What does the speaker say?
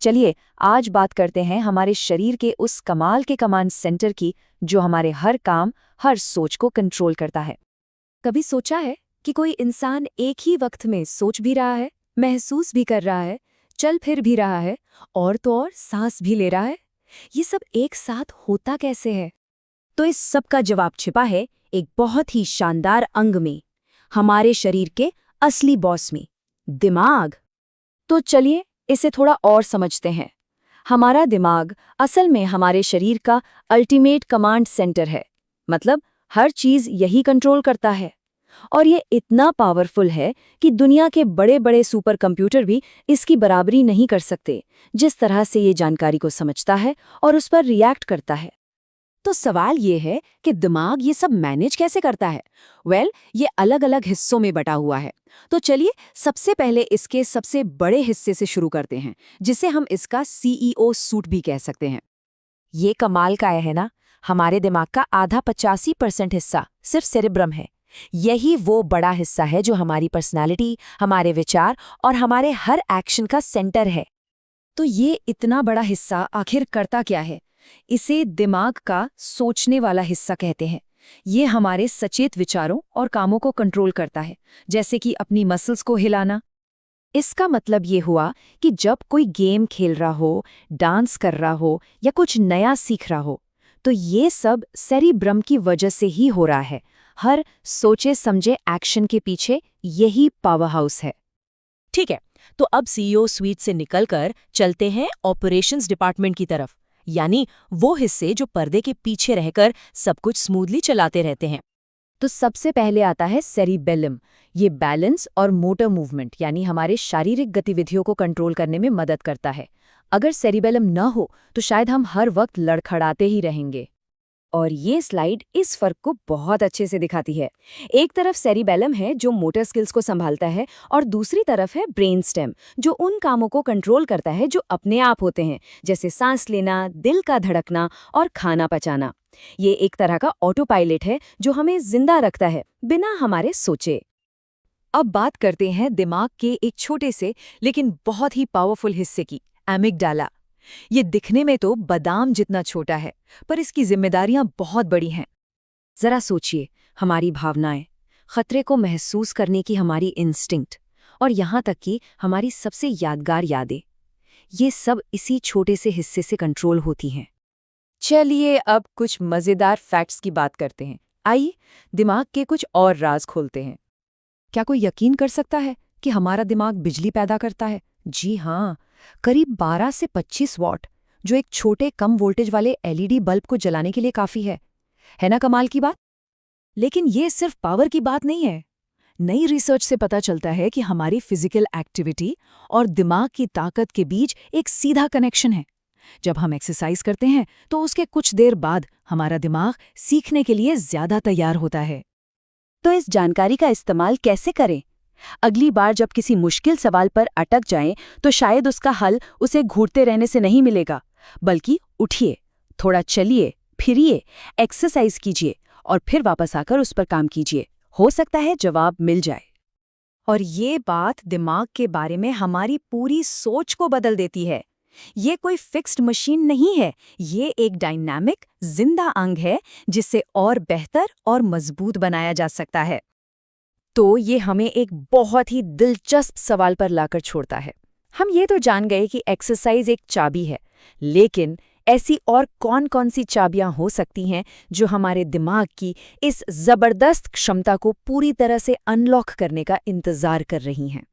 चलिए आज बात करते हैं हमारे शरीर के उस कमाल के कमांड सेंटर की जो हमारे हर काम, हर सोच को कंट्रोल करता है। कभी सोचा है कि कोई इंसान एक ही वक्त में सोच भी रहा है, महसूस भी कर रहा है, चल फिर भी रहा है और तो और सांस भी ले रहा है? ये सब एक साथ होता कैसे है? तो इस सब का जवाब छिपा है एक बहुत ही शानदार अंग में, हमारे शरीर के असली बॉस में, दिमाग। तो चलिए इसे थोड़ा और समझते हैं। हमारा दिमाग असल में हमारे शरीर का अल्टीमेट कमांड सेंटर है। मतलब हर चीज यही कंट्रोल करता है। और ये इतना पावरफुल है कि दुनिया के बड़े बड़े सुपर कंप्यूटर भी इसकी बराबरी नहीं कर सकते, जिस तरह से ये जानकारी को समझता है और उस पर रिएक्ट करता है। तो सवाल ये है कि दिमाग ये सब मैनेज कैसे करता है? ये अलग अलग हिस्सों में बटा हुआ है। तो चलिए सबसे पहले इसके सबसे बड़े हिस्से से शुरू करते हैं, जिसे हम इसका सीईओ सूट भी कह सकते हैं। ये कमाल का है ना, हमारे दिमाग का आधा 85% हिस्सा सिर्फ सेरेब्रम है। यही वो बड़ा हिस्सा है जो हमारी पर्सनालिटी, हमारे विचार और हमारे हर एक्शन का सेंटर है। तो ये इतना बड़ा हिस्सा आखिर करता क्या है? इसे दिमाग का सोचने वाला हिस्सा कहते हैं। ये हमारे सचेत विचारों और कामों को कंट्रोल करता है, जैसे कि अपनी मसल्स को हिलाना। इसका मतलब ये हुआ कि जब कोई गेम खेल रहा हो, डांस कर रहा हो या कुछ नया सीख रहा हो, तो ये सब सेरिब्रम की वजह से ही हो रहा है। हर सोचे समझे एक्शन के पीछे यही पावर हाउस है। ठीक है, तो अब सीईओ स्वीट से निकलकर चलते हैं ऑपरेशंस डिपार्टमेंट की तरफ, यानी वो हिस्से जो पर्दे के पीछे रहकर सब कुछ स्मूथली चलाते रहते हैं। तो सबसे पहले आता है सेरिबेलम। ये बैलेंस और मोटर मूवमेंट यानी हमारे शारीरिक गतिविधियों को कंट्रोल करने में मदद करता है। अगर सेरिबेलम न हो तो शायद हम हर वक्त लड़खड़ाते ही रहेंगे। और ये स्लाइड इस फर्क को बहुत अच्छे से दिखाती है। एक तरफ सेरिबेलम है जो मोटर स्किल्स को संभालता है और दूसरी तरफ है ब्रेन स्टेम जो उन कामों को कंट्रोल करता है जो अपने आप होते हैं, जैसे सांस लेना, दिल का धड़कना और खाना पचाना। ये एक तरह का ऑटो पायलट है जो हमें जिंदा रखता है बिना हमारे सोचे। अब बात करते हैं दिमाग के एक छोटे से लेकिन बहुत ही पावरफुल हिस्से की, एमिगडाला। ये दिखने में तो बादाम जितना छोटा है, पर इसकी जिम्मेदारियां बहुत बड़ी हैं। जरा सोचिए, हमारी भावनाएं, खतरे को महसूस करने की हमारी इंस्टिंक्ट और यहाँ तक कि हमारी सबसे यादगार यादें, ये सब इसी छोटे से हिस्से से कंट्रोल होती हैं। चलिए अब कुछ मज़ेदार फैक्ट्स की बात करते हैं। आइए दिमाग के कुछ और राज खोलते हैं। क्या कोई यकीन कर सकता है कि हमारा दिमाग बिजली पैदा करता है? जी हाँ, करीब 12 से 25 वॉट, जो एक छोटे कम वोल्टेज वाले एलईडी बल्ब को जलाने के लिए काफ़ी है। है ना कमाल की बात? लेकिन ये सिर्फ पावर की बात नहीं है। नई रिसर्च से पता चलता है कि हमारी फिजिकल एक्टिविटी और दिमाग की ताकत के बीच एक सीधा कनेक्शन है। जब हम एक्सरसाइज करते हैं तो उसके कुछ देर बाद हमारा दिमाग सीखने के लिए ज्यादा तैयार होता है। तो इस जानकारी का इस्तेमाल कैसे करें? अगली बार जब किसी मुश्किल सवाल पर अटक जाएं, तो शायद उसका हल उसे घूरते रहने से नहीं मिलेगा, बल्कि उठिए, थोड़ा चलिए, फिरिए, एक्सरसाइज कीजिए और फिर वापस आकर उस पर काम कीजिए। हो सकता है जवाब मिल जाए। और ये बात दिमाग के बारे में हमारी पूरी सोच को बदल देती है। ये कोई फिक्स्ड मशीन नहीं है, ये एक डायनामिक, जिंदा अंग है जिसे और बेहतर और मजबूत बनाया जा सकता है। तो ये हमें एक बहुत ही दिलचस्प सवाल पर लाकर छोड़ता है। हम ये तो जान गए कि एक्सरसाइज एक चाबी है, लेकिन ऐसी और कौन-कौन सी चाबियां हो सकती हैं जो हमारे दिमाग की इस जबरदस्त क्षमता को पूरी तरह से अनलॉक करने का इंतजार कर रही हैं?